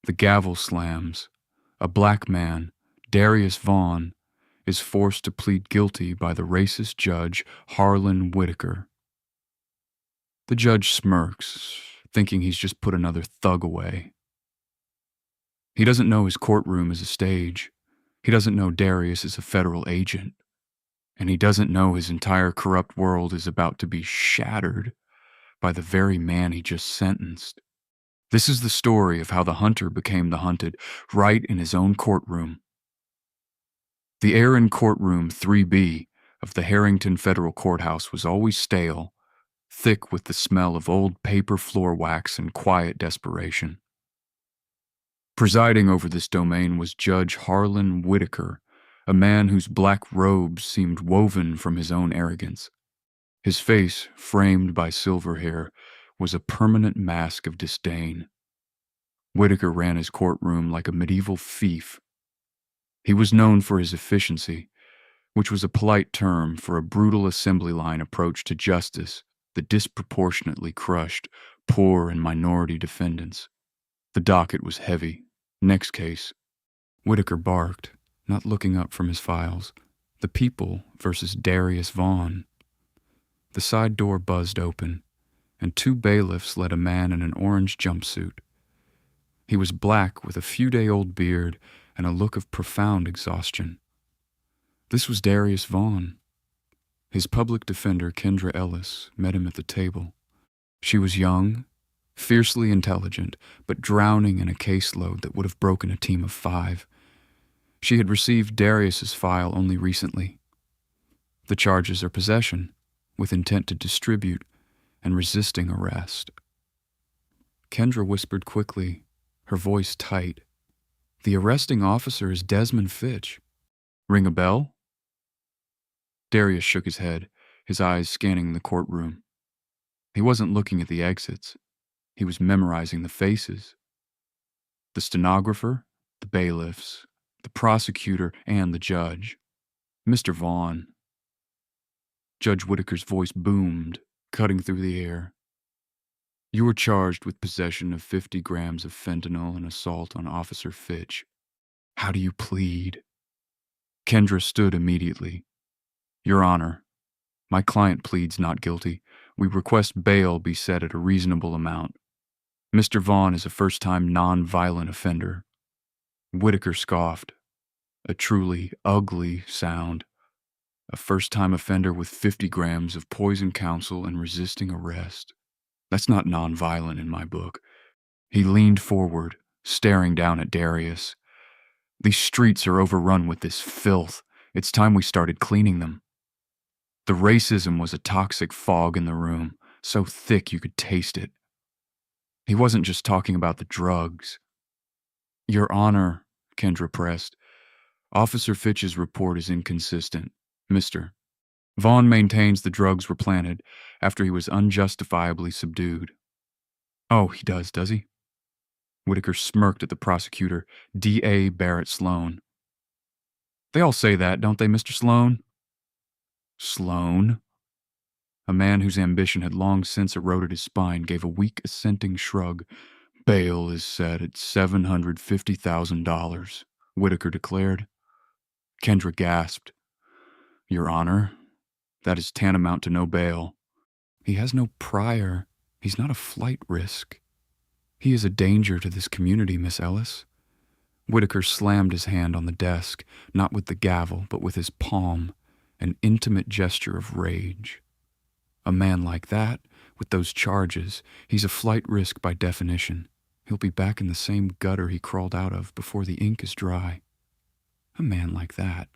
The gavel slams. A black man, Darius Vaughn, is forced to plead guilty by the racist Judge Harlan Whitaker. The judge smirks, thinking he's just put another thug away. He doesn't know his courtroom is a stage. He doesn't know Darius is a federal agent. And he doesn't know his entire corrupt world is about to be shattered by the very man he just sentenced. This is the story of how the hunter became the hunted, right in his own courtroom. The air in courtroom 3B of the Harrington Federal Courthouse was always stale, thick with the smell of old paper floor wax and quiet desperation. Presiding over this domain was Judge Harlan Whitaker, a man whose black robes seemed woven from his own arrogance. His face, framed by silver hair, was a permanent mask of disdain. Whitaker ran his courtroom like a medieval fief. He was known for his efficiency, which was a polite term for a brutal assembly line approach to justice that disproportionately crushed poor and minority defendants. The docket was heavy. Next case. Whitaker barked, not looking up from his files. The People versus Darius Vaughn. The side door buzzed open, and two bailiffs led a man in an orange jumpsuit. He was black with a few-day-old beard and a look of profound exhaustion. This was Darius Vaughn. His public defender, Kendra Ellis, met him at the table. She was young, fiercely intelligent, but drowning in a caseload that would have broken a team of 5. She had received Darius's file only recently. The charges are possession, with intent to distribute, and resisting arrest. Kendra whispered quickly, her voice tight. The arresting officer is Desmond Fitch. Ring a bell? Darius shook his head, his eyes scanning the courtroom. He wasn't looking at the exits. He was memorizing the faces. The stenographer, the bailiffs, the prosecutor, and the judge. Mr. Vaughn. Judge Whitaker's voice boomed, cutting through the air. You were charged with possession of 50 grams of fentanyl and assault on Officer Fitch. How do you plead? Kendra stood immediately. Your Honor, my client pleads not guilty. We request bail be set at a reasonable amount. Mr. Vaughn is a first-time non-violent offender. Whitaker scoffed. A truly ugly sound. A first-time offender with 50 grams of poison counsel and resisting arrest. That's not non-violent in my book. He leaned forward, staring down at Darius. These streets are overrun with this filth. It's time we started cleaning them. The racism was a toxic fog in the room, so thick you could taste it. He wasn't just talking about the drugs. Your Honor, Kendra pressed, Officer Fitch's report is inconsistent. Mr. Vaughn maintains the drugs were planted after he was unjustifiably subdued. Oh, he does he? Whitaker smirked at the prosecutor, D.A. Barrett Sloan. They all say that, don't they, Mr. Sloan? Sloan? A man whose ambition had long since eroded his spine gave a weak assenting shrug. Bail is set at $750,000, Whitaker declared. Kendra gasped. Your Honor, that is tantamount to no bail. He has no prior. He's not a flight risk. He is a danger to this community, Miss Ellis. Whitaker slammed his hand on the desk, not with the gavel, but with his palm, an intimate gesture of rage. A man like that, with those charges, he's a flight risk by definition. He'll be back in the same gutter he crawled out of before the ink is dry. A man like that.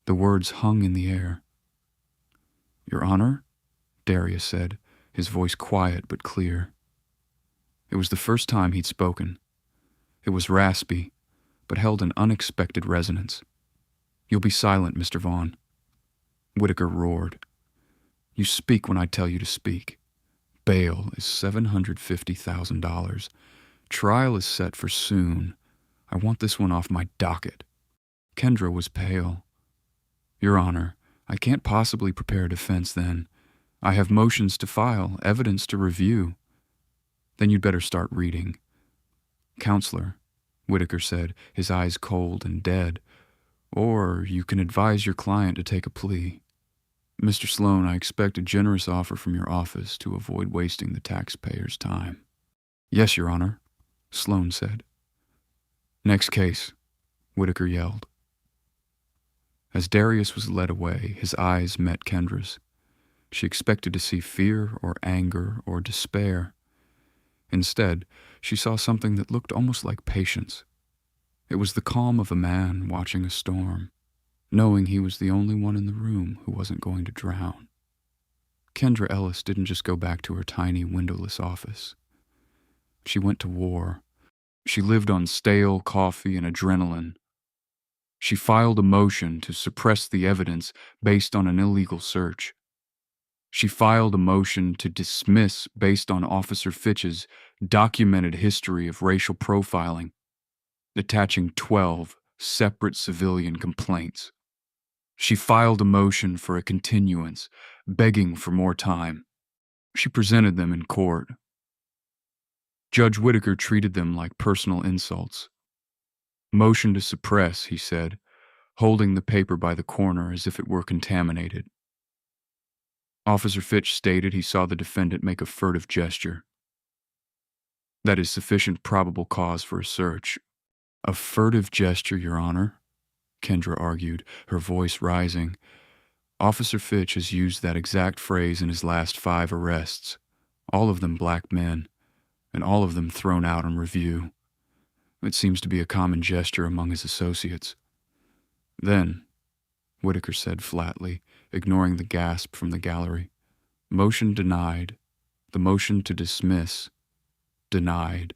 The words hung in the air. Your Honor, Darius said, his voice quiet but clear. It was the first time he'd spoken. It was raspy, but held an unexpected resonance. You'll be silent, Mr. Vaughn. Whitaker roared. You speak when I tell you to speak. Bail is $750,000. Trial is set for soon. I want this one off my docket. Kendra was pale. Your Honor, I can't possibly prepare a defense then. I have motions to file, evidence to review. Then you'd better start reading. Counselor, Whitaker said, his eyes cold and dead. Or you can advise your client to take a plea. Mr. Sloan, I expect a generous offer from your office to avoid wasting the taxpayer's time. Yes, Your Honor, Sloan said. Next case, Whitaker yelled. As Darius was led away, his eyes met Kendra's. She expected to see fear or anger or despair. Instead, she saw something that looked almost like patience. It was the calm of a man watching a storm, knowing he was the only one in the room who wasn't going to drown. Kendra Ellis didn't just go back to her tiny windowless office. She went to war. She lived on stale coffee and adrenaline. She filed a motion to suppress the evidence based on an illegal search. She filed a motion to dismiss based on Officer Fitch's documented history of racial profiling, attaching 12 separate civilian complaints. She filed a motion for a continuance, begging for more time. She presented them in court. Judge Whitaker treated them like personal insults. Motion to suppress, he said, holding the paper by the corner as if it were contaminated. Officer Fitch stated he saw the defendant make a furtive gesture. That is sufficient probable cause for a search. A furtive gesture, Your Honor, Kendra argued, her voice rising. Officer Fitch has used that exact phrase in his last 5 arrests, all of them black men, and all of them thrown out on review. It seems to be a common gesture among his associates. Then, Whitaker said flatly, ignoring the gasp from the gallery, motion denied. The motion to dismiss, denied.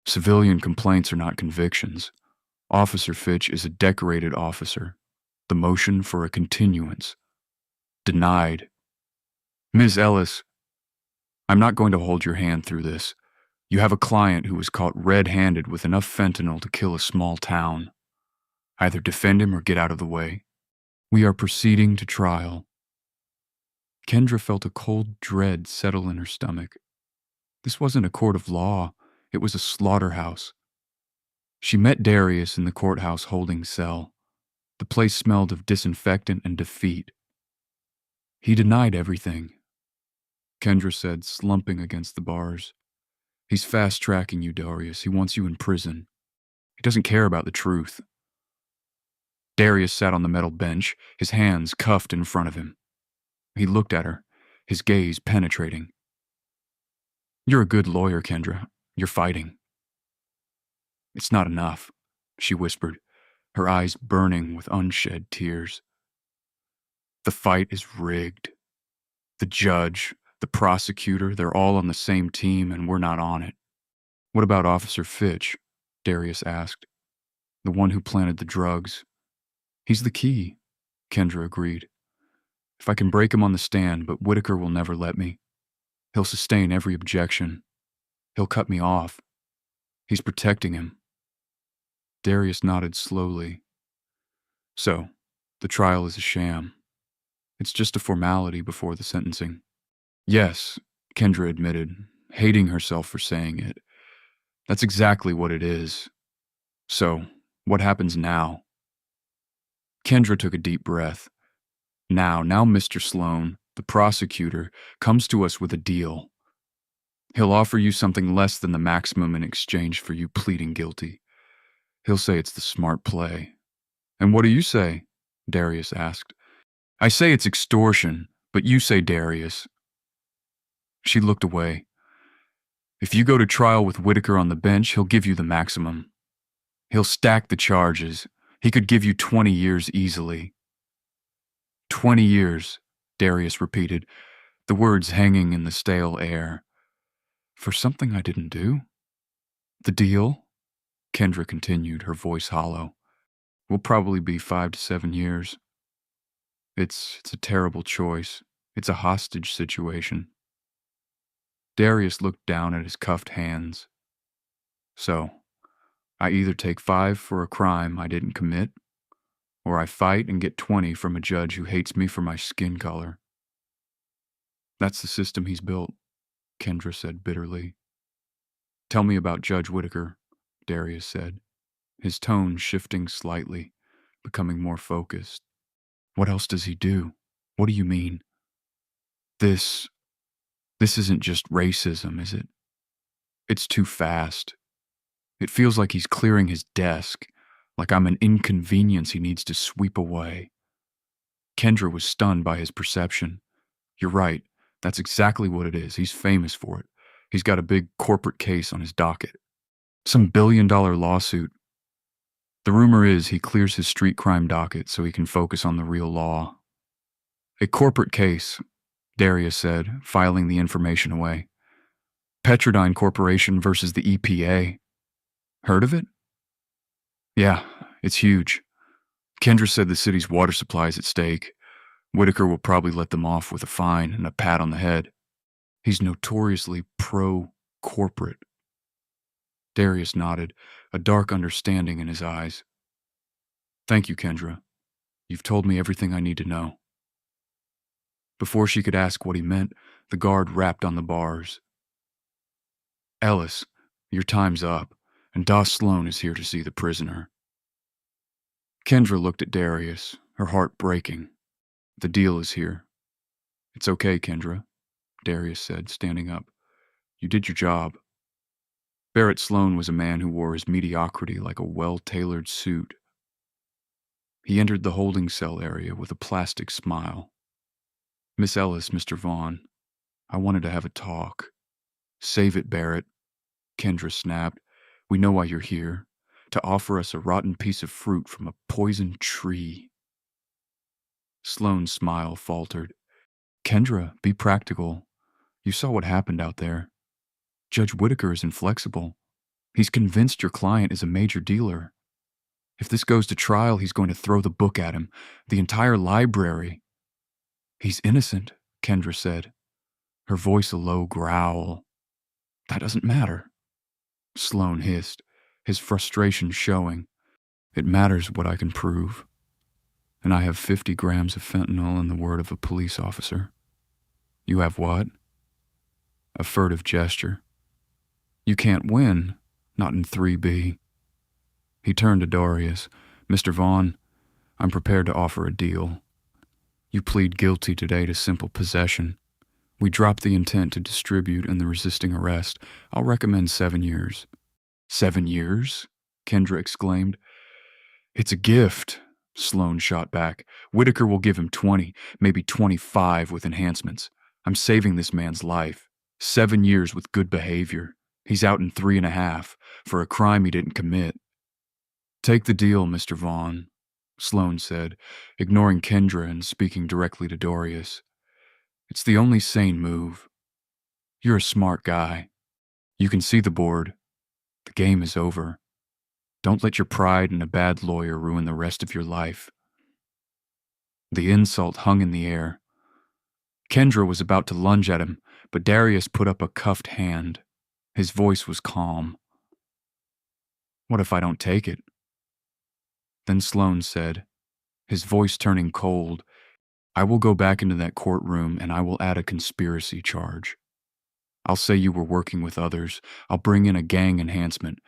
Civilian complaints are not convictions. Officer Fitch is a decorated officer. The motion for a continuance, denied. Ms. Ellis, I'm not going to hold your hand through this. You have a client who was caught red-handed with enough fentanyl to kill a small town. Either defend him or get out of the way. We are proceeding to trial. Kendra felt a cold dread settle in her stomach. This wasn't a court of law. It was a slaughterhouse. She met Darius in the courthouse holding cell. The place smelled of disinfectant and defeat. He denied everything, Kendra said, slumping against the bars. He's fast-tracking you, Darius. He wants you in prison. He doesn't care about the truth. Darius sat on the metal bench, his hands cuffed in front of him. He looked at her, his gaze penetrating. You're a good lawyer, Kendra. You're fighting. It's not enough, she whispered, her eyes burning with unshed tears. The fight is rigged. The judge, the prosecutor, they're all on the same team and we're not on it. What about Officer Fitch? Darius asked. The one who planted the drugs. He's the key, Kendra agreed. If I can break him on the stand, but Whitaker will never let me. He'll sustain every objection. He'll cut me off. He's protecting him. Darius nodded slowly. So, the trial is a sham. It's just a formality before the sentencing. Yes, Kendra admitted, hating herself for saying it. That's exactly what it is. So, what happens now? Kendra took a deep breath. Now Mr. Sloan, the prosecutor, comes to us with a deal. He'll offer you something less than the maximum in exchange for you pleading guilty. He'll say it's the smart play. And what do you say? Darius asked. I say it's extortion, but you say Darius. She looked away. If you go to trial with Whitaker on the bench, he'll give you the maximum. He'll stack the charges. He could give you 20 years easily. 20 years, Darius repeated, the words hanging in the stale air. For something I didn't do? The deal? Kendra continued, her voice hollow. Will probably be 5 to 7 years. It's a terrible choice. It's a hostage situation. Darius looked down at his cuffed hands. So, I either take 5 for a crime I didn't commit, or I fight and get 20 from a judge who hates me for my skin color. That's the system he's built, Kendra said bitterly. Tell me about Judge Whitaker, Darius said. his tone shifting slightly, becoming more focused. What else does he do? What do you mean? This isn't just racism, is it? It's too fast. It feels like he's clearing his desk, like I'm an inconvenience he needs to sweep away. Kendra was stunned by his perception. You're right. That's exactly what it is. He's famous for it. He's got a big corporate case on his docket. Some billion-dollar lawsuit. The rumor is he clears his street crime docket so he can focus on the real law. A corporate case, Darius said, filing the information away. Petrodine Corporation versus the EPA. Heard of it? Yeah, it's huge. Kendra said the city's water supply is at stake. Whitaker will probably let them off with a fine and a pat on the head. He's notoriously pro-corporate. Darius nodded, a dark understanding in his eyes. Thank you, Kendra. You've told me everything I need to know. Before she could ask what he meant, the guard rapped on the bars. Ellis, your time's up, and Doss Sloan is here to see the prisoner. Kendra looked at Darius, her heart breaking. The deal is here. It's okay, Kendra, Darius said, standing up. You did your job. Barrett Sloan was a man who wore his mediocrity like a well-tailored suit. He entered the holding cell area with a plastic smile. Miss Ellis, Mr. Vaughn, I wanted to have a talk. Save it, Barrett, Kendra snapped. We know why you're here. To offer us a rotten piece of fruit from a poisoned tree. Sloan's smile faltered. Kendra, be practical. You saw what happened out there. Judge Whitaker is inflexible. He's convinced your client is a major dealer. If this goes to trial, he's going to throw the book at him, the entire library. He's innocent, Kendra said, her voice a low growl. That doesn't matter. Sloan hissed, his frustration showing. It matters what I can prove. And I have 50 grams of fentanyl in the word of a police officer. You have what? A furtive gesture. You can't win, not in 3B. He turned to Darius. Mr. Vaughn, I'm prepared to offer a deal. You plead guilty today to simple possession. We drop the intent to distribute and the resisting arrest. I'll recommend 7 years. 7 years? Kendra exclaimed. It's a gift, Sloan shot back. Whitaker will give him 20, maybe 25 with enhancements. I'm saving this man's life. 7 years with good behavior. He's out in 3.5 for a crime he didn't commit. Take the deal, Mr. Vaughn, Sloan said, ignoring Kendra and speaking directly to Darius. It's the only sane move. You're a smart guy. You can see the board. The game is over. Don't let your pride and a bad lawyer ruin the rest of your life. The insult hung in the air. Kendra was about to lunge at him, but Darius put up a cuffed hand. His voice was calm. What if I don't take it? Then Sloan said, his voice turning cold, I will go back into that courtroom and I will add a conspiracy charge. I'll say you were working with others. I'll bring in a gang enhancement.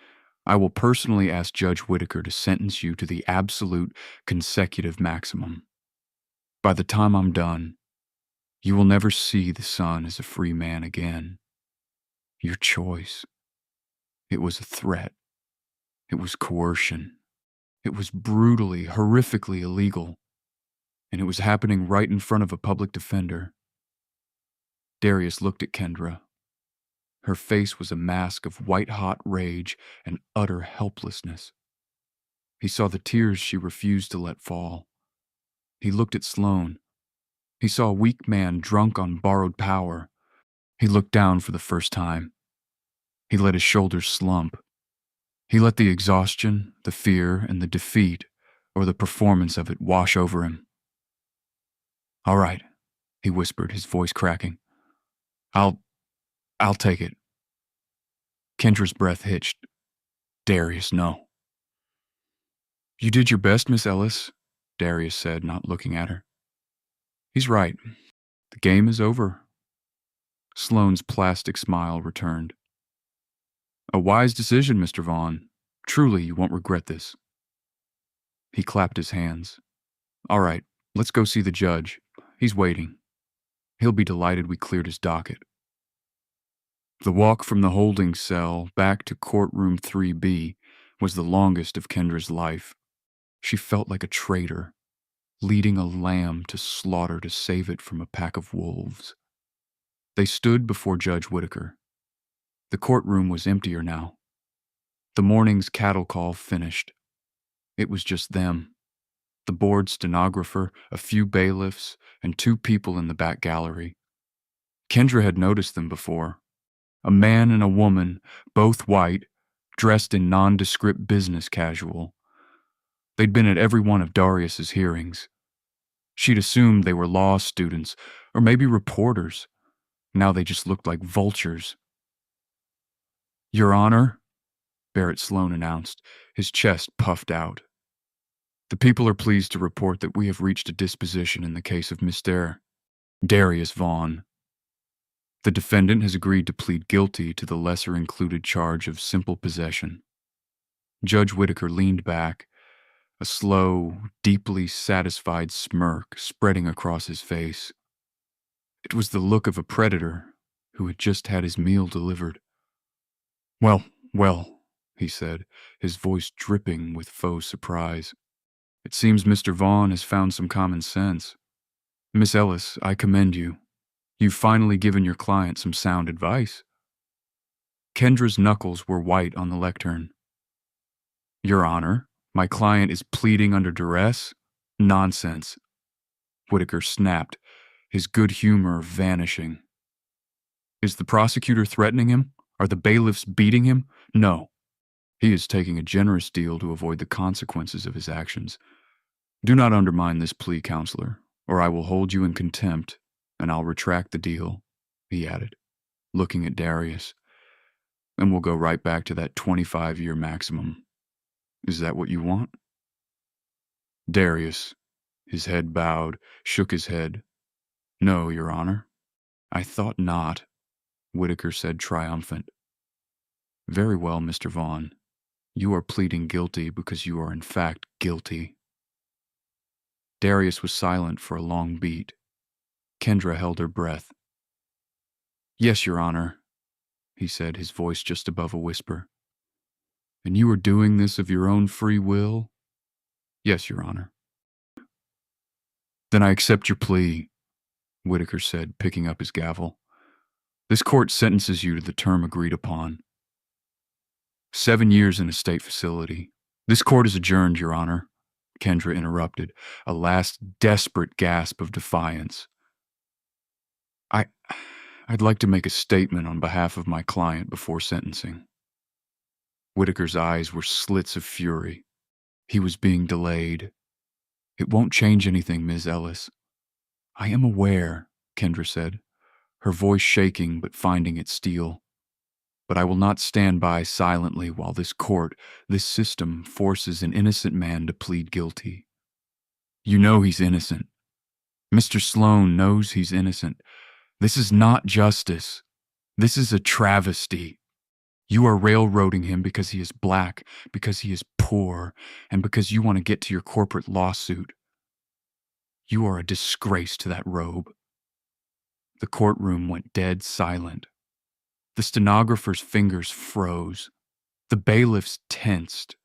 I will personally ask Judge Whitaker to sentence you to the absolute consecutive maximum. By the time I'm done, you will never see the sun as a free man again. Your choice. It was a threat. It was coercion. It was brutally, horrifically illegal. And it was happening right in front of a public defender. Darius looked at Kendra. Her face was a mask of white-hot rage and utter helplessness. He saw the tears she refused to let fall. He looked at Sloan. He saw a weak man drunk on borrowed power. He looked down for the first time. He let his shoulders slump. He let the exhaustion, the fear, and the defeat, or the performance of it, wash over him. All right, he whispered, his voice cracking. I'll take it. Kendra's breath hitched. Darius, no. You did your best, Miss Ellis, Darius said, not looking at her. He's right. The game is over. Sloan's plastic smile returned. A wise decision, Mr. Vaughn. Truly, you won't regret this." He clapped his hands. "All right, let's go see the judge. He's waiting. He'll be delighted we cleared his docket." The walk from the holding cell back to courtroom 3B was the longest of Kendra's life. She felt like a traitor, leading a lamb to slaughter to save it from a pack of wolves. They stood before Judge Whitaker. The courtroom was emptier now. The morning's cattle call finished. It was just them, the board stenographer, a few bailiffs, and two people in the back gallery. Kendra had noticed them before. A man and a woman, both white, dressed in nondescript business casual. They'd been at every one of Darius's hearings. She'd assumed they were law students, or maybe reporters. Now they just looked like vultures. "Your Honor," Barrett Sloan announced, his chest puffed out. "The people are pleased to report that we have reached a disposition in the case of Mr. Darius Vaughn. The defendant has agreed to plead guilty to the lesser-included charge of simple possession." Judge Whitaker leaned back, a slow, deeply satisfied smirk spreading across his face. It was the look of a predator who had just had his meal delivered. Well, he said, his voice dripping with faux surprise. "It seems Mr. Vaughn has found some common sense. Miss Ellis, I commend you. You've finally given your client some sound advice." Kendra's knuckles were white on the lectern. "Your Honor, my client is pleading under duress? Nonsense." Whitaker snapped, his good humor vanishing. "Is the prosecutor threatening him? Are the bailiffs beating him? No. He is taking a generous deal to avoid the consequences of his actions. Do not undermine this plea, counselor, or I will hold you in contempt, and I'll retract the deal," he added, looking at Darius. "And we'll go right back to that 25-year maximum. Is that what you want?" Darius, his head bowed, shook his head. "No, Your Honor." "I thought not," Whitaker said, triumphant. "Very well, Mr. Vaughn. You are pleading guilty because you are in fact guilty." Darius was silent for a long beat. Kendra held her breath. "Yes, Your Honor," he said, his voice just above a whisper. "And you are doing this of your own free will?" "Yes, Your Honor." "Then I accept your plea," Whitaker said, picking up his gavel. "This court sentences you to the term agreed upon. 7 years in a state facility. This court is adjourned, Your Honor," Kendra interrupted, a last desperate gasp of defiance. I'd like to make a statement on behalf of my client before sentencing." Whitaker's eyes were slits of fury. He was being delayed. "It won't change anything, Ms. Ellis." "I am aware," Kendra said, her voice shaking but finding its steel. "But I will not stand by silently while this court, this system, forces an innocent man to plead guilty. You know he's innocent. Mr. Sloan knows he's innocent. This is not justice. This is a travesty. You are railroading him because he is black, because he is poor, and because you want to get to your corporate lawsuit. You are a disgrace to that robe." The courtroom went dead silent. The stenographer's fingers froze. The bailiffs tensed.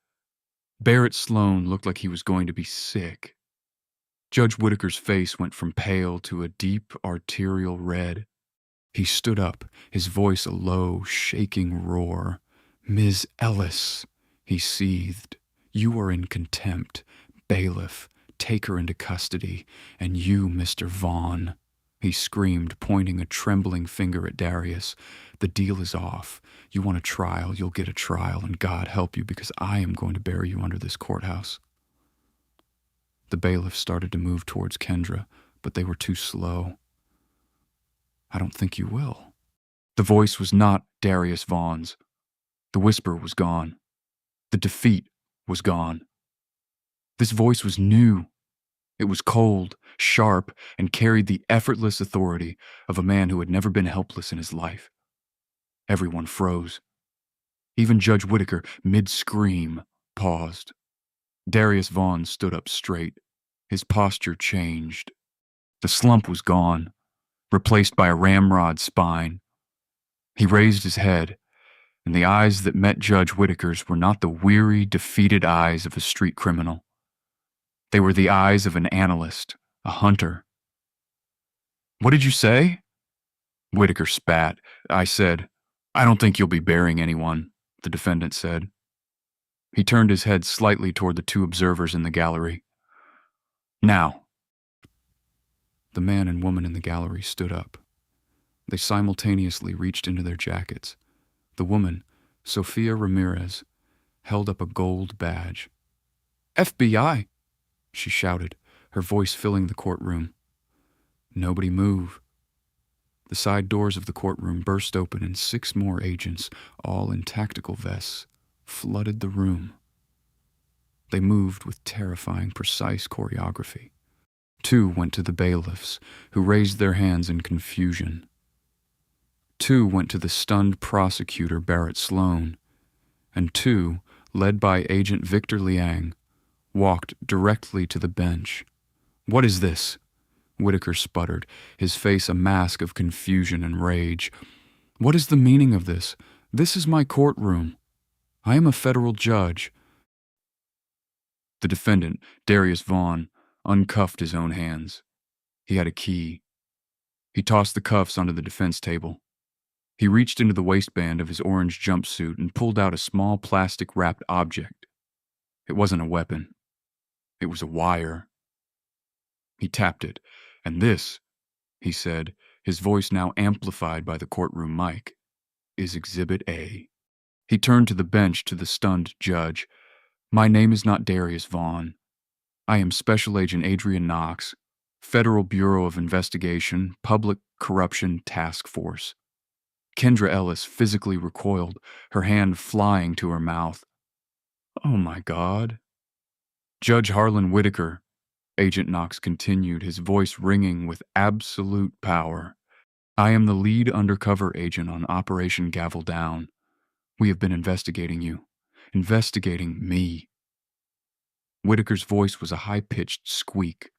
Barrett Sloan looked like he was going to be sick. Judge Whitaker's face went from pale to a deep arterial red. He stood up, his voice a low, shaking roar. "Ms. Ellis," he seethed, "you are in contempt. Bailiff, take her into custody. And you, Mr. Vaughn," he screamed, pointing a trembling finger at Darius. "The deal is off. You want a trial, you'll get a trial, and God help you, because I am going to bury you under this courthouse." The bailiff started to move towards Kendra, but they were too slow. "I don't think you will." The voice was not Darius Vaughn's. The whisper was gone. The defeat was gone. This voice was new. It was cold, sharp, and carried the effortless authority of a man who had never been helpless in his life. Everyone froze. Even Judge Whitaker, mid-scream, paused. Darius Vaughn stood up straight. His posture changed. The slump was gone, replaced by a ramrod spine. He raised his head, and the eyes that met Judge Whitaker's were not the weary, defeated eyes of a street criminal. They were the eyes of an analyst, a hunter. "What did you say?" Whitaker spat. "I said, I don't think you'll be burying anyone," the defendant said. He turned his head slightly toward the two observers in the gallery. "Now." The man and woman in the gallery stood up. They simultaneously reached into their jackets. The woman, Sophia Ramirez, held up a gold badge. "FBI!" she shouted, her voice filling the courtroom. Nobody move. The side doors of the courtroom burst open and 6 more agents, all in tactical vests, flooded the room. They moved with terrifying, precise choreography. 2 went to the bailiffs, who raised their hands in confusion. 2 went to the stunned prosecutor, Barrett Sloan, and 2, led by Agent Victor Liang, walked directly to the bench. "What is this?" Whitaker sputtered, his face a mask of confusion and rage. "What is the meaning of this? This is my courtroom. I am a federal judge." The defendant, Darius Vaughn, uncuffed his own hands. He had a key. He tossed the cuffs onto the defense table. He reached into the waistband of his orange jumpsuit and pulled out a small plastic-wrapped object. It wasn't a weapon. It was a wire. He tapped it. "And this," he said, his voice now amplified by the courtroom mic, "is Exhibit A." He turned to the bench to the stunned judge. "My name is not Darius Vaughn. I am Special Agent Adrian Knox, Federal Bureau of Investigation, Public Corruption Task Force." Kendra Ellis physically recoiled, her hand flying to her mouth. "Oh my God." "Judge Harlan Whitaker," Agent Knox continued, his voice ringing with absolute power. "I am the lead undercover agent on Operation Gavel Down. We have been investigating you. Investigating me." Whitaker's voice was a high-pitched squeak.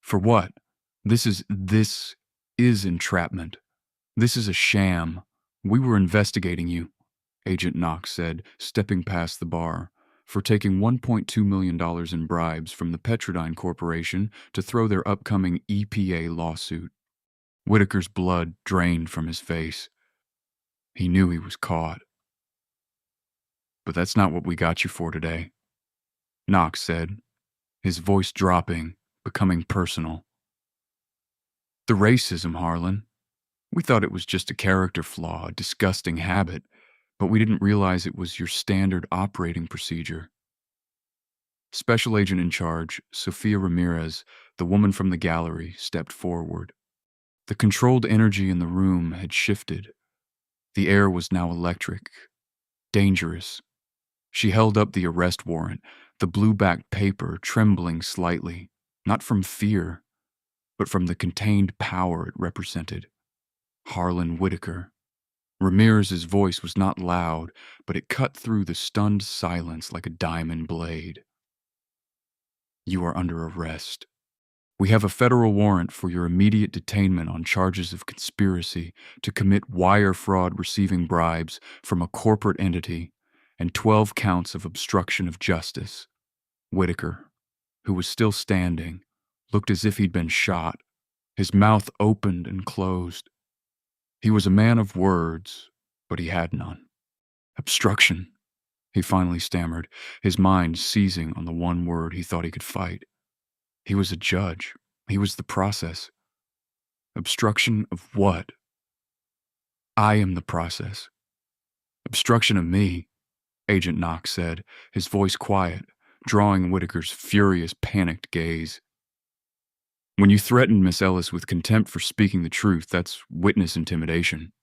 "For what? This is entrapment. This is a sham. We were investigating you," Agent Knox said, stepping past the bar, "for taking $1.2 million in bribes from the Petrodyne Corporation to throw their upcoming EPA lawsuit." Whitaker's blood drained from his face. He knew he was caught. "But that's not what we got you for today," Knox said, his voice dropping, becoming personal. "The racism, Harlan. We thought it was just a character flaw, a disgusting habit, but we didn't realize it was your standard operating procedure." Special Agent in charge, Sophia Ramirez, the woman from the gallery, stepped forward. The controlled energy in the room had shifted. The air was now electric, dangerous. She held up the arrest warrant, the blue-backed paper trembling slightly, not from fear, but from the contained power it represented. Harlan Whitaker. Ramirez's voice was not loud, but it cut through the stunned silence like a diamond blade. "You are under arrest. We have a federal warrant for your immediate detainment on charges of conspiracy to commit wire fraud receiving bribes from a corporate entity and 12 counts of obstruction of justice." Whitaker, who was still standing, looked as if he'd been shot. His mouth opened and closed. He was a man of words, but he had none. "Obstruction," he finally stammered, his mind seizing on the one word he thought he could fight. He was a judge. He was the process. Obstruction of what? "I am the process." "Obstruction of me," Agent Knox said, his voice quiet, drawing Whitaker's furious, panicked gaze. "When you threatened Miss Ellis with contempt for speaking the truth, that's witness intimidation."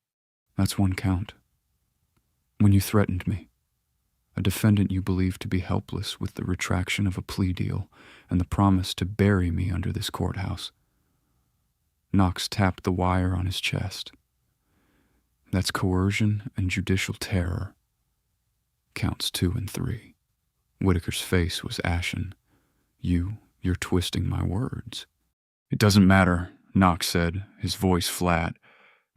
"That's one count. When you threatened me, a defendant you believed to be helpless with the retraction of a plea deal and the promise to bury me under this courthouse." Knox tapped the wire on his chest. "That's coercion and judicial terror. Counts 2 and 3. Whitaker's face was ashen. You're twisting my words. It doesn't matter, Knox said, his voice flat.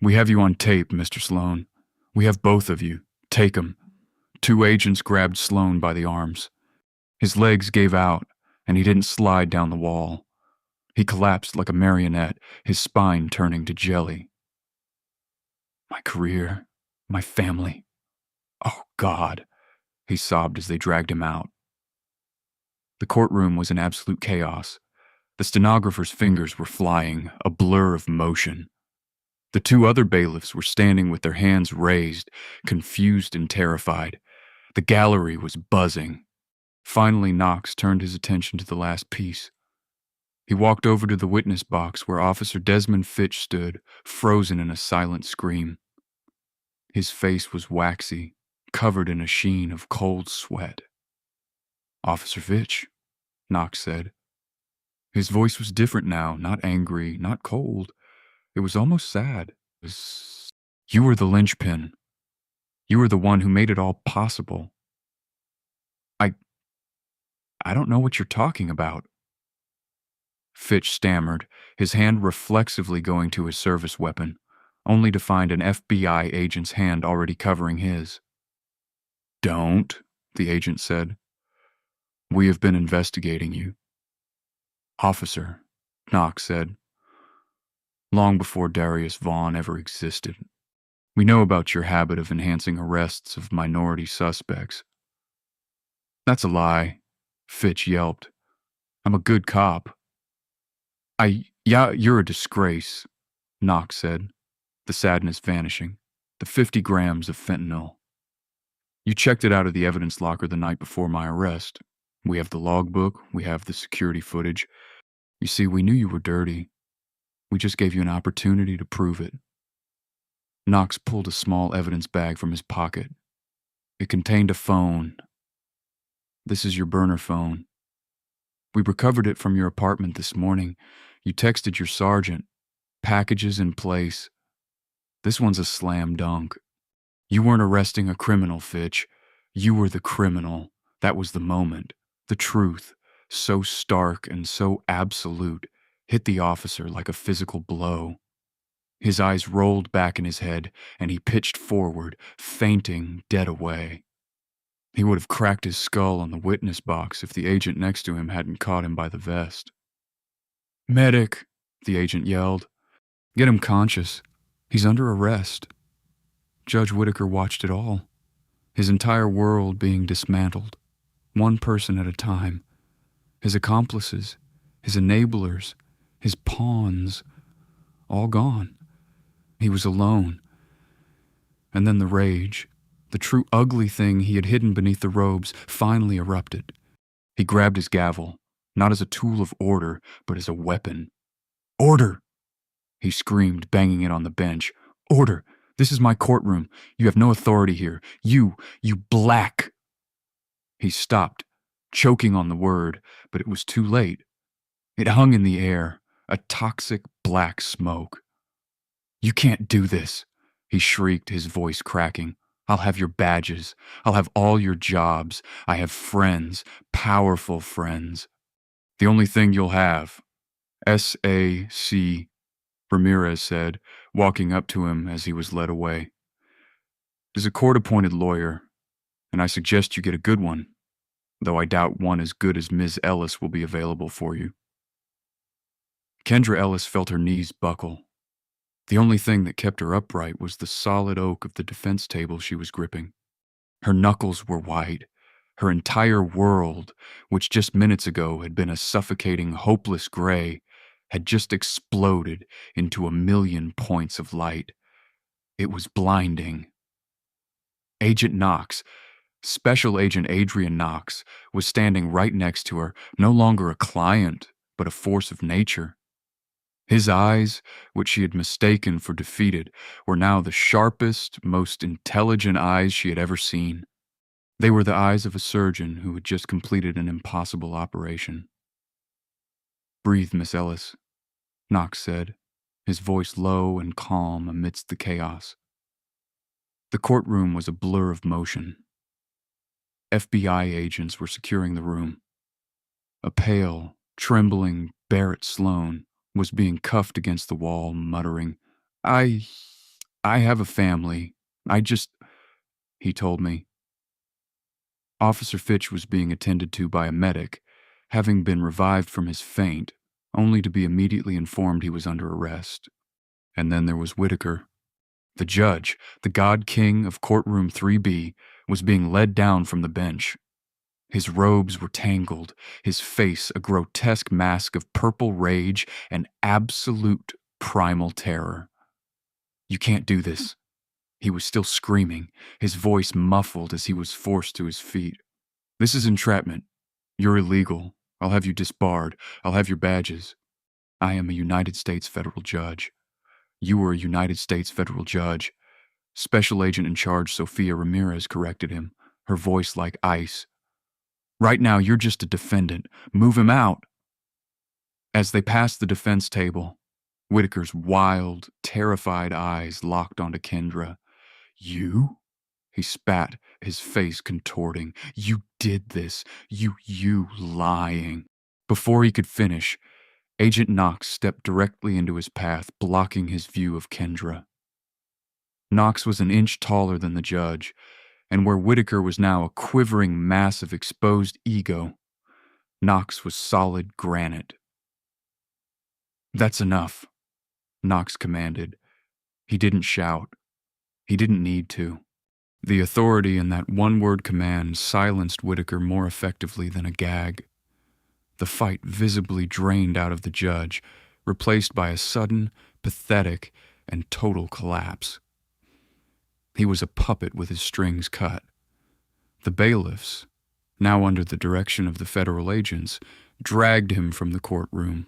We have you on tape, Mr. Sloan. We have both of you. Take 'em. 2 agents grabbed Sloan by the arms. His legs gave out, and he didn't slide down the wall. He collapsed like a marionette, his spine turning to jelly. My career, my family. Oh, God, he sobbed as they dragged him out. The courtroom was in absolute chaos. The stenographer's fingers were flying, a blur of motion. The 2 other bailiffs were standing with their hands raised, confused and terrified. The gallery was buzzing. Finally, Knox turned his attention to the last piece. He walked over to the witness box where Officer Desmond Fitch stood, frozen in a silent scream. His face was waxy, covered in a sheen of cold sweat. Officer Fitch, Knox said. His voice was different now, not angry, not cold. It was almost sad. You were the linchpin. You were the one who made it all possible. I don't know what you're talking about. Fitch stammered, his hand reflexively going to his service weapon, only to find an FBI agent's hand already covering his. Don't, the agent said. We have been investigating you. Officer, Knox said. Long before Darius Vaughn ever existed. We know about your habit of enhancing arrests of minority suspects. That's a lie, Fitch yelped. I'm a good cop. Yeah, you're a disgrace, Knox said, the sadness vanishing. The 50 grams of fentanyl. You checked it out of the evidence locker the night before my arrest. We have the logbook, we have the security footage. You see, we knew you were dirty. We just gave you an opportunity to prove it. Knox pulled a small evidence bag from his pocket. It contained a phone. This is your burner phone. We recovered it from your apartment this morning. You texted your sergeant. Packages in place. This one's a slam dunk. You weren't arresting a criminal, Fitch. You were the criminal. That was the moment. The truth, so stark and so absolute, hit the officer like a physical blow. His eyes rolled back in his head, and he pitched forward, fainting dead away. He would have cracked his skull on the witness box if the agent next to him hadn't caught him by the vest. Medic, the agent yelled. Get him conscious. He's under arrest. Judge Whitaker watched it all, his entire world being dismantled, one person at a time. His accomplices, his enablers, his pawns, all gone. He was alone. And then the rage, the true ugly thing he had hidden beneath the robes, finally erupted. He grabbed his gavel, not as a tool of order, but as a weapon. Order! He screamed, banging it on the bench. Order! This is my courtroom. You have no authority here. You black! He stopped, choking on the word, but it was too late. It hung in the air, a toxic black smoke. You can't do this, he shrieked, his voice cracking. I'll have your badges. I'll have all your jobs. I have friends, powerful friends. The only thing you'll have. S.A.C., Ramirez said, walking up to him as he was led away. Is a court-appointed lawyer, and I suggest you get a good one, though I doubt one as good as Ms. Ellis will be available for you. Kendra Ellis felt her knees buckle. The only thing that kept her upright was the solid oak of the defense table she was gripping. Her knuckles were white. Her entire world, which just minutes ago had been a suffocating, hopeless gray, had just exploded into a million points of light. It was blinding. Agent Knox, Special Agent Adrian Knox, was standing right next to her, no longer a client, but a force of nature. His eyes, which she had mistaken for defeated, were now the sharpest, most intelligent eyes she had ever seen. They were the eyes of a surgeon who had just completed an impossible operation. Breathe, Miss Ellis, Knox said, his voice low and calm amidst the chaos. The courtroom was a blur of motion. FBI agents were securing the room. A pale, trembling Barrett Sloan was being cuffed against the wall, muttering, I have a family. He told me. Officer Fitch was being attended to by a medic, having been revived from his faint, only to be immediately informed he was under arrest. And then there was Whitaker. The judge, the God King of courtroom 3B, was being led down from the bench. His robes were tangled, his face a grotesque mask of purple rage and absolute primal terror. You can't do this. He was still screaming, his voice muffled as he was forced to his feet. This is entrapment. You're illegal. I'll have you disbarred. I'll have your badges. I am a United States federal judge. You are a United States federal judge. Special Agent in Charge Sophia Ramirez corrected him, her voice like ice. Right now, you're just a defendant. Move him out. As they passed the defense table, Whitaker's wild, terrified eyes locked onto Kendra. You? He spat, his face contorting. You did this. You lying. Before he could finish, Agent Knox stepped directly into his path, blocking his view of Kendra. Knox was an inch taller than the judge, and where Whitaker was now a quivering mass of exposed ego, Knox was solid granite. That's enough, Knox commanded. He didn't shout. He didn't need to. The authority in that one-word command silenced Whitaker more effectively than a gag. The fight visibly drained out of the judge, replaced by a sudden, pathetic, and total collapse. He was a puppet with his strings cut. The bailiffs, now under the direction of the federal agents, dragged him from the courtroom.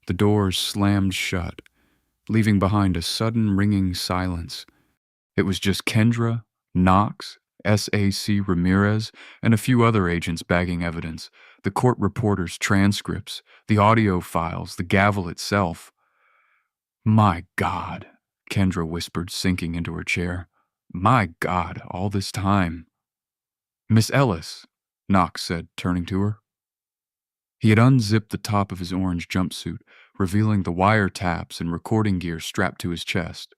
The doors slammed shut, leaving behind a sudden ringing silence. It was just Kendra, Knox, SAC Ramirez, and a few other agents bagging evidence, the court reporter's transcripts, the audio files, the gavel itself. My God, Kendra whispered, sinking into her chair. My God, all this time. Miss Ellis, Knox said, turning to her. He had unzipped the top of his orange jumpsuit, revealing the wiretaps and recording gear strapped to his chest.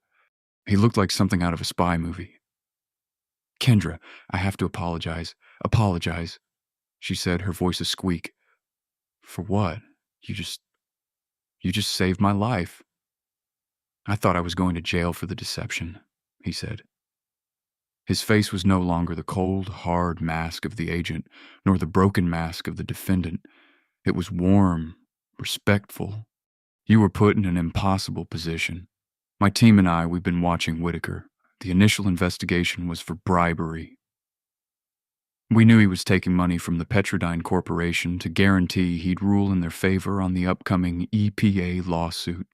He looked like something out of a spy movie. Kendra, I have to apologize. Apologize, she said, her voice a squeak. For what? You just saved my life. I thought I was going to jail for the deception, he said. His face was no longer the cold, hard mask of the agent, nor the broken mask of the defendant. It was warm, respectful. You were put in an impossible position. My team and I, we've been watching Whitaker. The initial investigation was for bribery. We knew he was taking money from the Petrodine Corporation to guarantee he'd rule in their favor on the upcoming EPA lawsuit.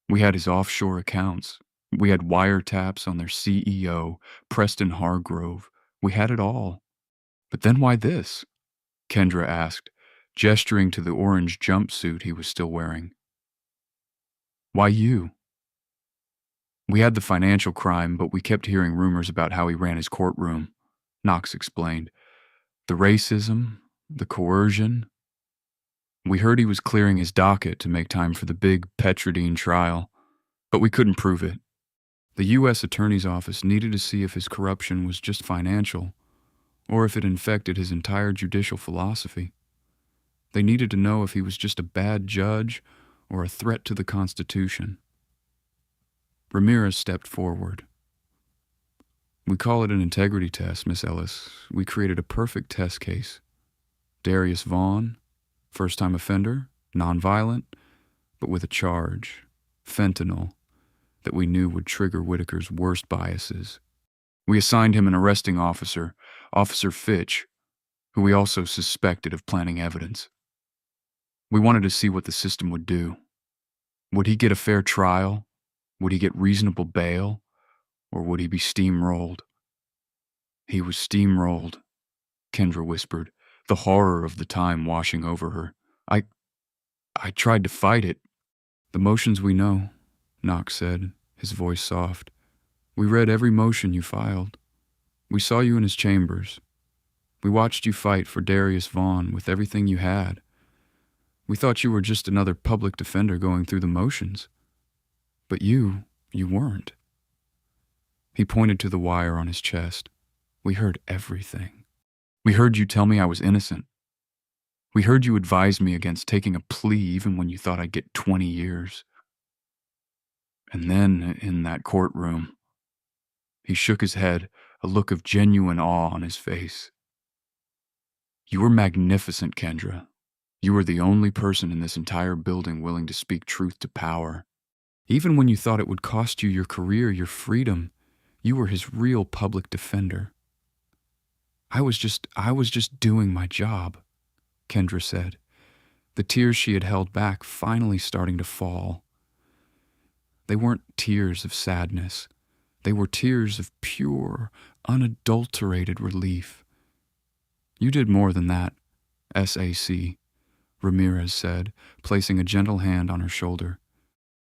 We had his offshore accounts. We had wiretaps on their CEO, Preston Hargrove. We had it all. But then why this? Kendra asked, gesturing to the orange jumpsuit he was still wearing. Why you? We had the financial crime, but we kept hearing rumors about how he ran his courtroom, Knox explained. The racism, the coercion. We heard he was clearing his docket to make time for the big Petrodine trial, but we couldn't prove it. The U.S. Attorney's Office needed to see if his corruption was just financial, or if it infected his entire judicial philosophy. They needed to know if he was just a bad judge or a threat to the Constitution. Ramirez stepped forward. We call it an integrity test, Miss Ellis. We created a perfect test case. Darius Vaughn, first-time offender, nonviolent, but with a charge, fentanyl, that we knew would trigger Whitaker's worst biases. We assigned him an arresting officer, Officer Fitch, who we also suspected of planting evidence. We wanted to see what the system would do. Would he get a fair trial? Would he get reasonable bail? Or would he be steamrolled? He was steamrolled, Kendra whispered, the horror of the time washing over her. I tried to fight it. The motions we know, Knox said, his voice soft. We read every motion you filed. We saw you in his chambers. We watched you fight for Darius Vaughn with everything you had. We thought you were just another public defender going through the motions. But you weren't." He pointed to the wire on his chest. "We heard everything. We heard you tell me I was innocent. We heard you advise me against taking a plea even when you thought I'd get 20 years. And then, in that courtroom," he shook his head, a look of genuine awe on his face. "You were magnificent, Kendra. You were the only person in this entire building willing to speak truth to power. Even when you thought it would cost you your career, your freedom, you were his real public defender." I was just doing my job," Kendra said, the tears she had held back finally starting to fall. They weren't tears of sadness. They were tears of pure, unadulterated relief. "You did more than that, SAC," Ramirez said, placing a gentle hand on her shoulder.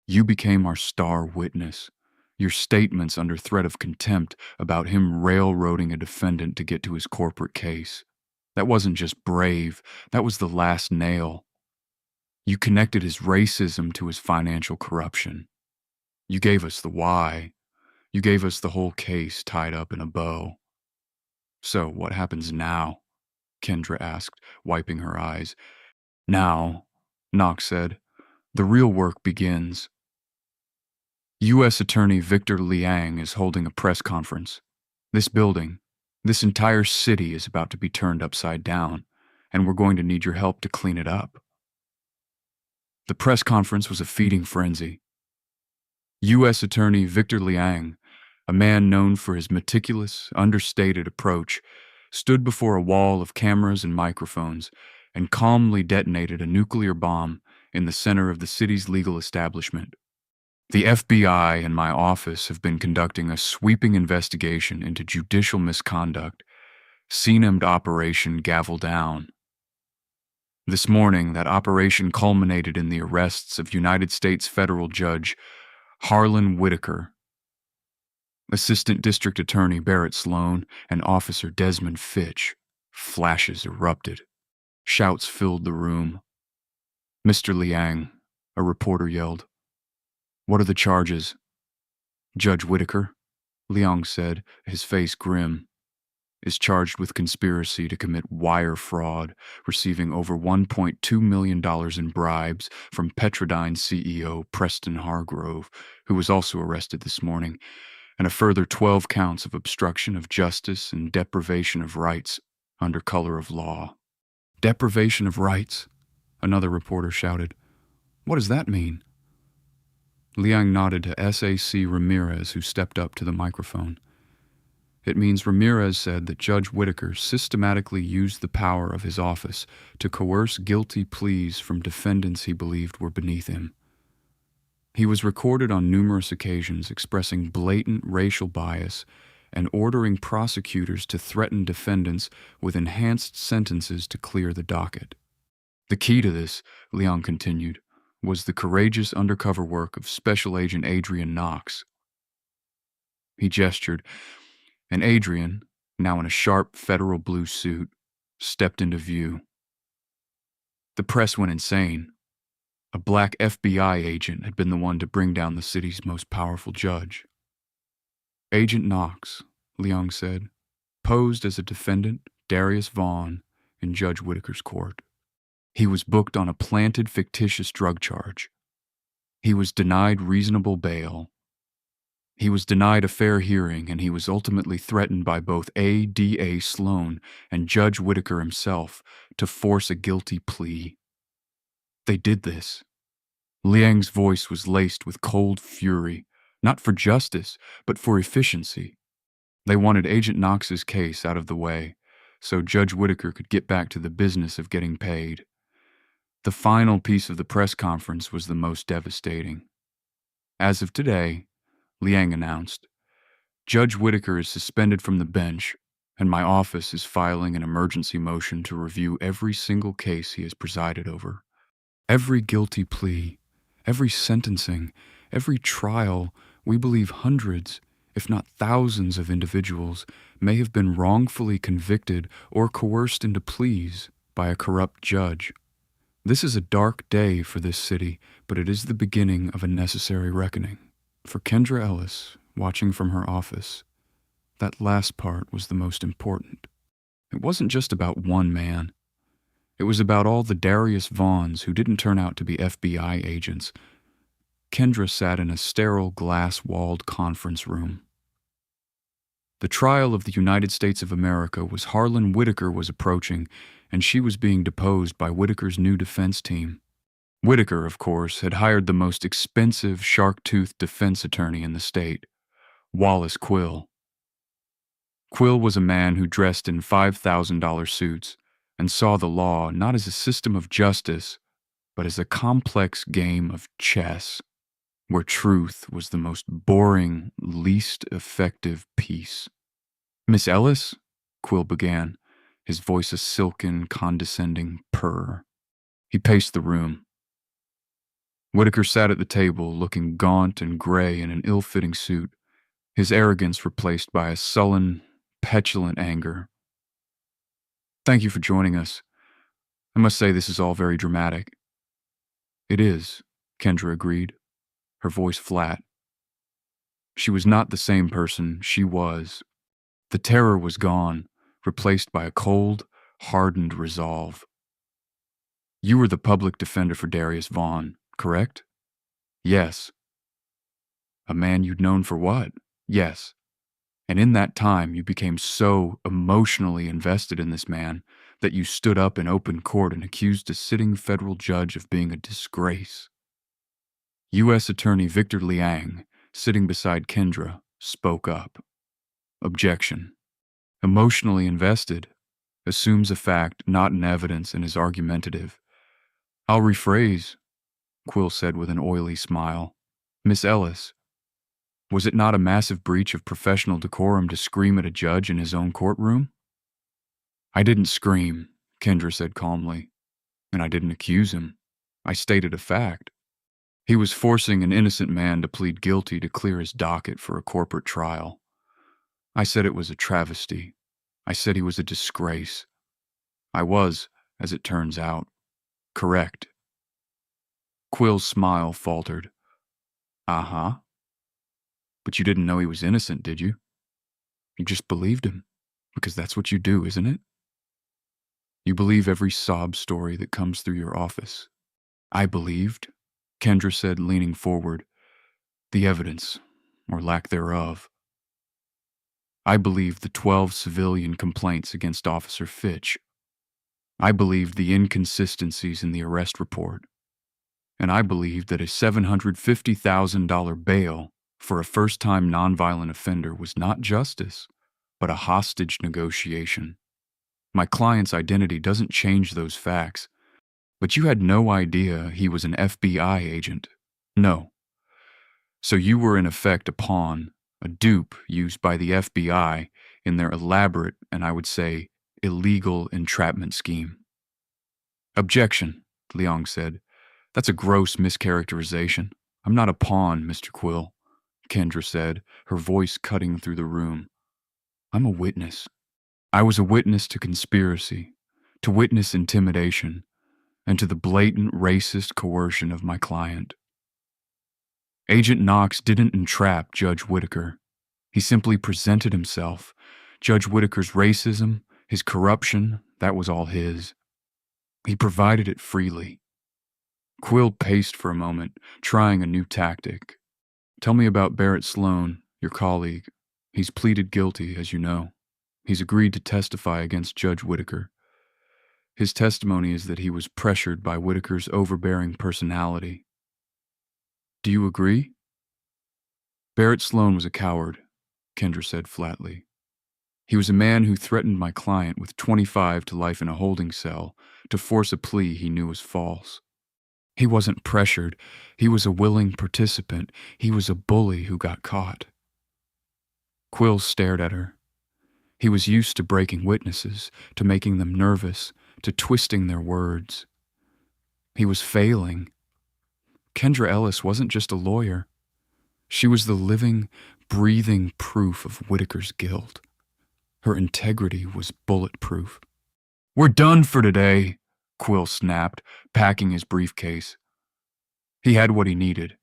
"You became our star witness. Your statements under threat of contempt about him railroading a defendant to get to his corporate case. That wasn't just brave, that was the last nail. You connected his racism to his financial corruption. You gave us the why. You gave us the whole case tied up in a bow." "So what happens now?" Kendra asked, wiping her eyes. "Now," Knox said, "the real work begins. U.S. Attorney Victor Liang is holding a press conference. This building, this entire city is about to be turned upside down, and we're going to need your help to clean it up." The press conference was a feeding frenzy. U.S. Attorney Victor Liang, a man known for his meticulous, understated approach, stood before a wall of cameras and microphones and calmly detonated a nuclear bomb in the center of the city's legal establishment. "The FBI and my office have been conducting a sweeping investigation into judicial misconduct, CNM'd Operation Gavel Down. This morning, that operation culminated in the arrests of United States Federal Judge Harlan Whitaker, Assistant District Attorney Barrett Sloan, and Officer Desmond Fitch." Flashes erupted. Shouts filled the room. "Mr. Liang," a reporter yelled. "What are the charges?" "Judge Whitaker," Liang said, his face grim, "is charged with conspiracy to commit wire fraud, receiving over $1.2 million in bribes from Petrodyne CEO Preston Hargrove, who was also arrested this morning, and a further 12 counts of obstruction of justice and deprivation of rights under color of law." "Deprivation of rights?" another reporter shouted. "What does that mean?" Liang nodded to SAC Ramirez, who stepped up to the microphone. "It means Ramirez said that Judge Whitaker systematically used the power of his office to coerce guilty pleas from defendants he believed were beneath him. He was recorded on numerous occasions expressing blatant racial bias and ordering prosecutors to threaten defendants with enhanced sentences to clear the docket. The key to this," Liang continued, "was the courageous undercover work of Special Agent Adrian Knox." He gestured, and Adrian, now in a sharp federal blue suit, stepped into view. The press went insane. A black FBI agent had been the one to bring down the city's most powerful judge. "Agent Knox," Liang said, "posed as a defendant, Darius Vaughn, in Judge Whitaker's court. He was booked on a planted fictitious drug charge. He was denied reasonable bail. He was denied a fair hearing, and he was ultimately threatened by both ADA Sloan and Judge Whitaker himself to force a guilty plea. They did this." Liang's voice was laced with cold fury, not for justice, but for efficiency. They wanted Agent Knox's case out of the way, so Judge Whitaker could get back to the business of getting paid. The final piece of the press conference was the most devastating. "As of today," Liang announced, "Judge Whitaker is suspended from the bench, and my office is filing an emergency motion to review every single case he has presided over. Every guilty plea, every sentencing, every trial, we believe hundreds, if not thousands of individuals, may have been wrongfully convicted or coerced into pleas by a corrupt judge. This is a dark day for this city, but it is the beginning of a necessary reckoning. For Kendra Ellis, watching from her office, that last part was the most important. It wasn't just about one man. It was about all the Darius Vaughns who didn't turn out to be FBI agents. Kendra sat in a sterile, glass-walled conference room. The trial of the United States of America was Harlan Whitaker was approaching, and she was being deposed by Whitaker's new defense team. Whitaker, of course, had hired the most expensive, shark-toothed defense attorney in the state, Wallace Quill. Quill was a man who dressed in $5,000 suits and saw the law not as a system of justice, but as a complex game of chess, where truth was the most boring, least effective piece. "Miss Ellis?" Quill began, his voice a silken, condescending purr. He paced the room. Whitaker sat at the table, looking gaunt and gray in an ill-fitting suit, his arrogance replaced by a sullen, petulant anger. "Thank you for joining us. I must say this is all very dramatic." "It is," Kendra agreed, her voice flat. She was not the same person she was. The terror was gone, replaced by a cold, hardened resolve. "You were the public defender for Darius Vaughn, correct?" "Yes." "A man you'd known for what?" "Yes. And in that time you became so emotionally invested in this man that you stood up in open court and accused a sitting federal judge of being a disgrace." U.S. Attorney Victor Liang, sitting beside Kendra, spoke up. "Objection. Emotionally invested assumes a fact, not an evidence, and is argumentative." "I'll rephrase," Quill said with an oily smile. "Miss Ellis, was it not a massive breach of professional decorum to scream at a judge in his own courtroom?" "I didn't scream," Kendra said calmly, "and I didn't accuse him. I stated a fact. He was forcing an innocent man to plead guilty to clear his docket for a corporate trial. I said it was a travesty. I said he was a disgrace. I was, as it turns out, correct." Quill's smile faltered. "Uh-huh. But you didn't know he was innocent, did you? You just believed him, because that's what you do, isn't it? You believe every sob story that comes through your office." "I believed," Kendra said, leaning forward, "the evidence, or lack thereof. I believed the 12 civilian complaints against Officer Fitch. I believed the inconsistencies in the arrest report. And I believed that a $750,000 bail for a first-time nonviolent offender was not justice, but a hostage negotiation. My client's identity doesn't change those facts, but you had no idea he was an FBI agent. No. So you were in effect a pawn, a dupe used by the FBI in their elaborate and I would say illegal entrapment scheme." "Objection," Leong said. "That's a gross mischaracterization. I'm not a pawn, Mr. Quill," Kendra said, her voice cutting through the room. "I'm a witness. I was a witness to conspiracy, to witness intimidation, and to the blatant racist coercion of my client. Agent Knox didn't entrap Judge Whitaker. He simply presented himself. Judge Whitaker's racism, his corruption, that was all his. He provided it freely." Quill paced for a moment, trying a new tactic. "Tell me about Barrett Sloan, your colleague. He's pleaded guilty, as you know. He's agreed to testify against Judge Whitaker. His testimony is that he was pressured by Whitaker's overbearing personality. Do you agree?" "Barrett Sloan was a coward," Kendra said flatly. "He was a man who threatened my client with 25 to life in a holding cell to force a plea he knew was false. He wasn't pressured. He was a willing participant. He was a bully who got caught." Quill stared at her. He was used to breaking witnesses, to making them nervous, to twisting their words. He was failing. Kendra Ellis wasn't just a lawyer. She was the living, breathing proof of Whitaker's guilt. Her integrity was bulletproof. "We're done for today," Quill snapped, packing his briefcase. He had what he needed.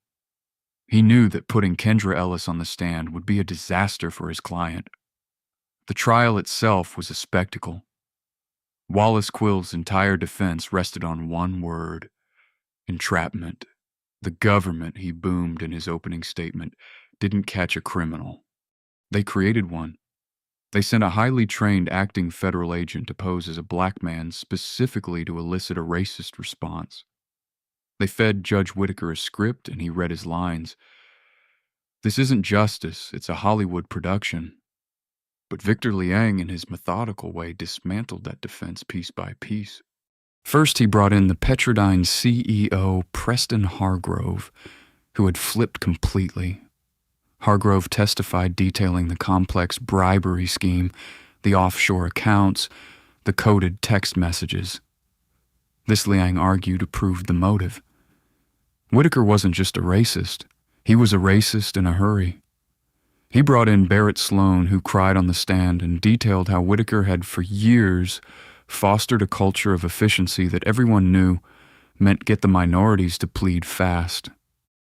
He knew that putting Kendra Ellis on the stand would be a disaster for his client. The trial itself was a spectacle. Wallace Quill's entire defense rested on one word: entrapment. The government, he boomed in his opening statement, didn't catch a criminal. They created one. They sent a highly trained acting federal agent to pose as a black man specifically to elicit a racist response. They fed Judge Whitaker a script and he read his lines. This isn't justice, it's a Hollywood production. But Victor Liang, in his methodical way, dismantled that defense piece by piece. First, he brought in the Petrodyne CEO, Preston Hargrove, who had flipped completely. Hargrove testified detailing the complex bribery scheme, the offshore accounts, the coded text messages. This, Liang argued, proved the motive. Whitaker wasn't just a racist. He was a racist in a hurry. He brought in Barrett Sloan, who cried on the stand and detailed how Whitaker had for years fostered a culture of efficiency that everyone knew meant get the minorities to plead fast.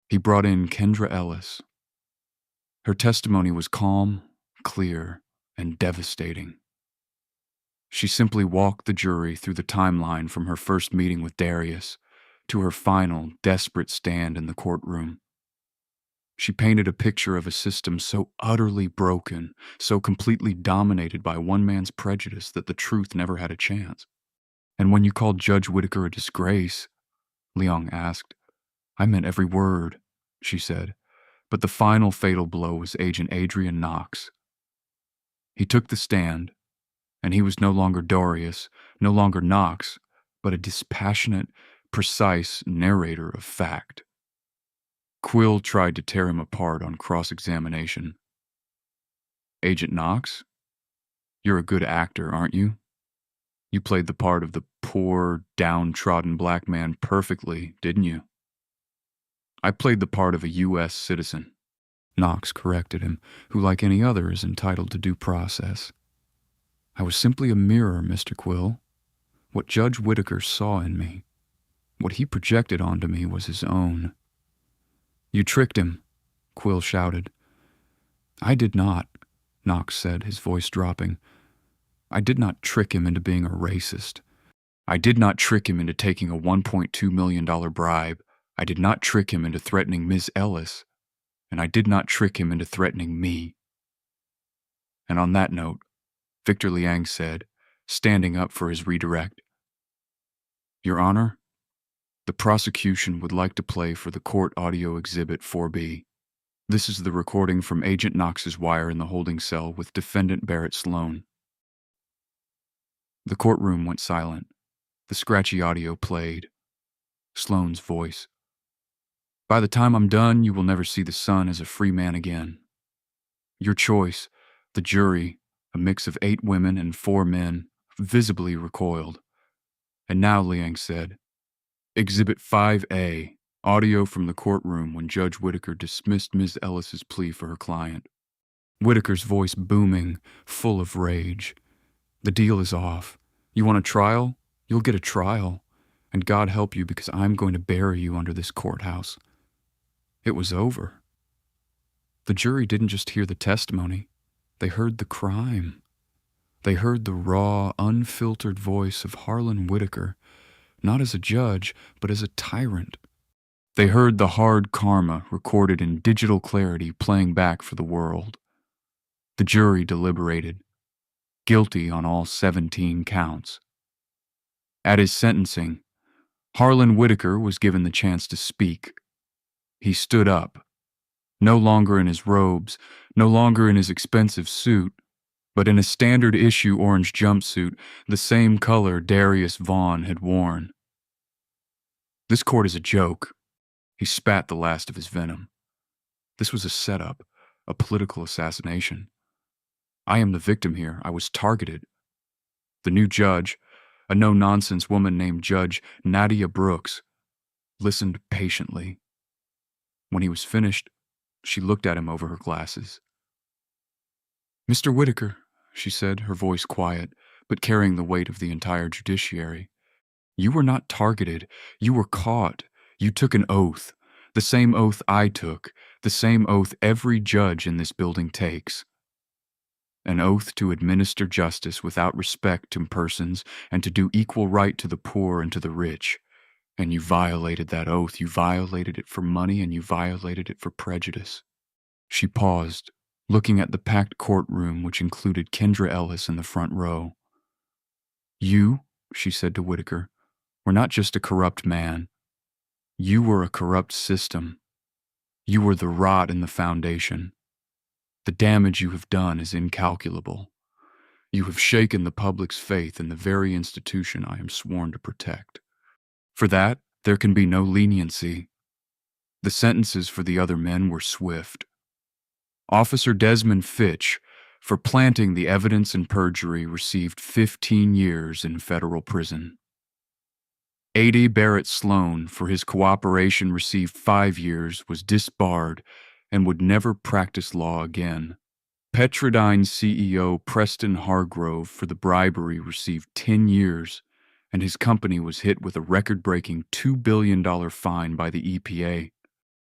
He brought in Kendra Ellis. Her testimony was calm, clear, and devastating. She simply walked the jury through the timeline from her first meeting with Darius to her final, desperate stand in the courtroom. She painted a picture of a system so utterly broken, so completely dominated by one man's prejudice that the truth never had a chance. "And when you called Judge Whitaker a disgrace," Leong asked. "I meant every word," she said. But the final fatal blow was Agent Adrian Knox. He took the stand, and he was no longer Darius, no longer Knox, but a dispassionate, precise narrator of fact. Quill tried to tear him apart on cross-examination. "Agent Knox, you're a good actor, aren't you? You played the part of the poor, downtrodden black man perfectly, didn't you?" "I played the part of a U.S. citizen," Knox corrected him, who, like any other, is entitled to due process. "I was simply a mirror, Mr. Quill. What Judge Whitaker saw in me, what he projected onto me was his own." "You tricked him," Quill shouted. "I did not," Knox said, his voice dropping. "I did not trick him into being a racist. I did not trick him into taking a $1.2 million bribe. I did not trick him into threatening Ms. Ellis. And I did not trick him into threatening me." And on that note, Victor Liang said, standing up for his redirect, "Your Honor, the prosecution would like to play for the court audio exhibit 4B. This is the recording from Agent Knox's wire in the holding cell with defendant Barrett Sloan." The courtroom went silent. The scratchy audio played. Sloan's voice. "By the time I'm done, you will never see the sun as a free man again. Your choice, the jury, a mix of 8 women and 4 men, visibly recoiled. And now," Liang said, "Exhibit 5A, audio from the courtroom when Judge Whitaker dismissed Ms. Ellis's plea for her client." Whitaker's voice booming, full of rage. "The deal is off. You want a trial? You'll get a trial. And God help you, because I'm going to bury you under this courthouse." It was over. The jury didn't just hear the testimony. They heard the crime. They heard the raw, unfiltered voice of Harlan Whitaker, not as a judge, but as a tyrant. They heard the hard karma recorded in digital clarity playing back for the world. The jury deliberated, guilty on all 17 counts. At his sentencing, Harlan Whitaker was given the chance to speak. He stood up, no longer in his robes, no longer in his expensive suit, but in a standard issue orange jumpsuit, the same color Darius Vaughn had worn. "This court is a joke." He spat the last of his venom. "This was a setup, a political assassination. I am the victim here. I was targeted." The new judge, a no-nonsense woman named Judge Nadia Brooks, listened patiently. When he was finished, She looked at him over her glasses. "Mr. Whitaker," she said, her voice quiet, but carrying the weight of the entire judiciary. "You were not targeted. You were caught. You took an oath. The same oath I took. The same oath every judge in this building takes. An oath to administer justice without respect to persons and to do equal right to the poor and to the rich. And you violated that oath. You violated it for money, and you violated it for prejudice." She paused, looking at the packed courtroom, which included Kendra Ellis in the front row. "You," she said to Whitaker, "were not just a corrupt man. You were a corrupt system. You were the rot in the foundation. The damage you have done is incalculable. You have shaken the public's faith in the very institution I am sworn to protect. For that, there can be no leniency. The sentences for the other men were swift. Officer Desmond Fitch, for planting the evidence in perjury, received 15 years in federal prison. A.D. Barrett Sloan, for his cooperation, received 5 years, was disbarred, and would never practice law again. Petrodine CEO Preston Hargrove, for the bribery, received 10 years, and his company was hit with a record-breaking $2 billion fine by the EPA.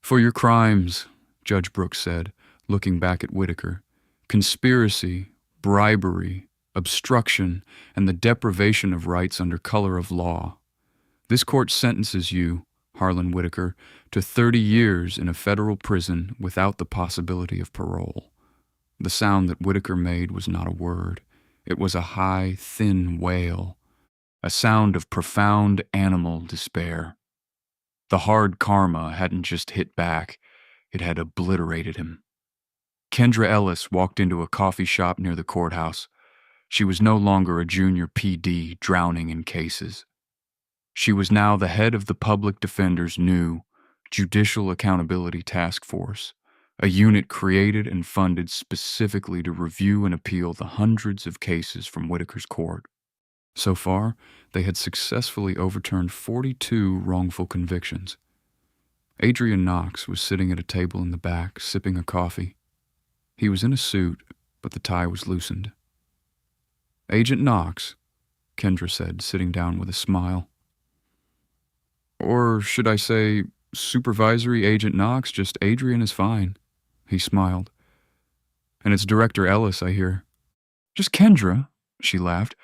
"For your crimes," Judge Brooks said, looking back at Whitaker, "conspiracy, bribery, obstruction, and the deprivation of rights under color of law. This court sentences you, Harlan Whitaker, to 30 years in a federal prison without the possibility of parole." The sound that Whitaker made was not a word. It was a high, thin wail, a sound of profound animal despair. The hard karma hadn't just hit back, it had obliterated him. Kendra Ellis walked into a coffee shop near the courthouse. She was no longer a junior PD drowning in cases. She was now the head of the public defender's new Judicial Accountability Task Force, a unit created and funded specifically to review and appeal the hundreds of cases from Whitaker's court. So far, they had successfully overturned 42 wrongful convictions. Adrian Knox was sitting at a table in the back, sipping a coffee. He was in a suit, but the tie was loosened. "Agent Knox," Kendra said, sitting down with a smile. "Or should I say, Supervisory Agent Knox, just Adrian is fine." He smiled. "And it's Director Ellis, I hear." "Just Kendra," she laughed.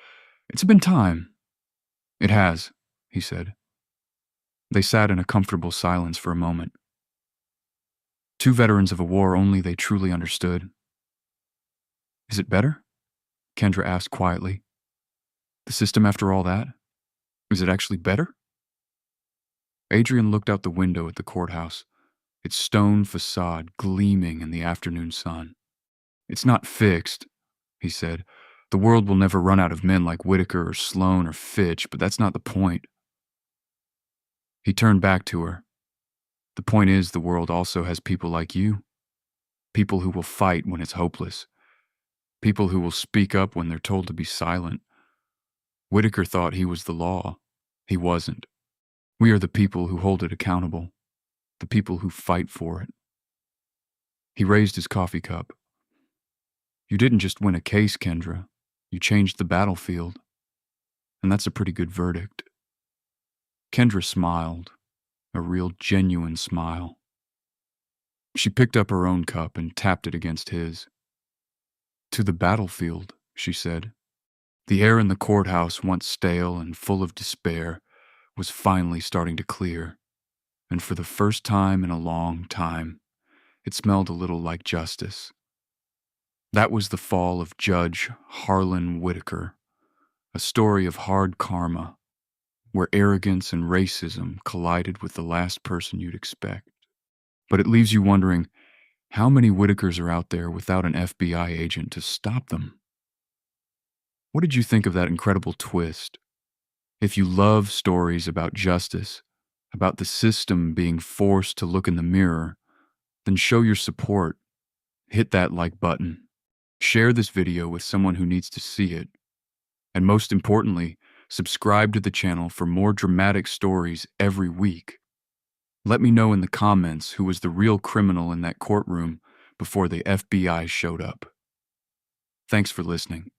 "It's been time." "It has," he said. They sat in a comfortable silence for a moment. Two veterans of a war only they truly understood. "Is it better?" Kendra asked quietly. "The system after all that? Is it actually better?" Adrian looked out the window at the courthouse, its stone facade gleaming in the afternoon sun. "It's not fixed," he said. "The world will never run out of men like Whitaker or Sloan or Fitch, but that's not the point." He turned back to her. "The point is, the world also has people like you. People who will fight when it's hopeless. People who will speak up when they're told to be silent. Whitaker thought he was the law. He wasn't. We are the people who hold it accountable, the people who fight for it." He raised his coffee cup. "You didn't just win a case, Kendra. You changed the battlefield. And that's a pretty good verdict." Kendra smiled, a real genuine smile. She picked up her own cup and tapped it against his. "To the battlefield," she said. The air in the courthouse, once stale and full of despair, was finally starting to clear, and for the first time in a long time, it smelled a little like justice. That was the fall of Judge Harlan Whitaker, a story of hard karma, where arrogance and racism collided with the last person you'd expect. But it leaves you wondering, how many Whitakers are out there without an FBI agent to stop them? What did you think of that incredible twist? If you love stories about justice, about the system being forced to look in the mirror, then show your support. Hit that like button. Share this video with someone who needs to see it. And most importantly, subscribe to the channel for more dramatic stories every week. Let me know in the comments who was the real criminal in that courtroom before the FBI showed up. Thanks for listening.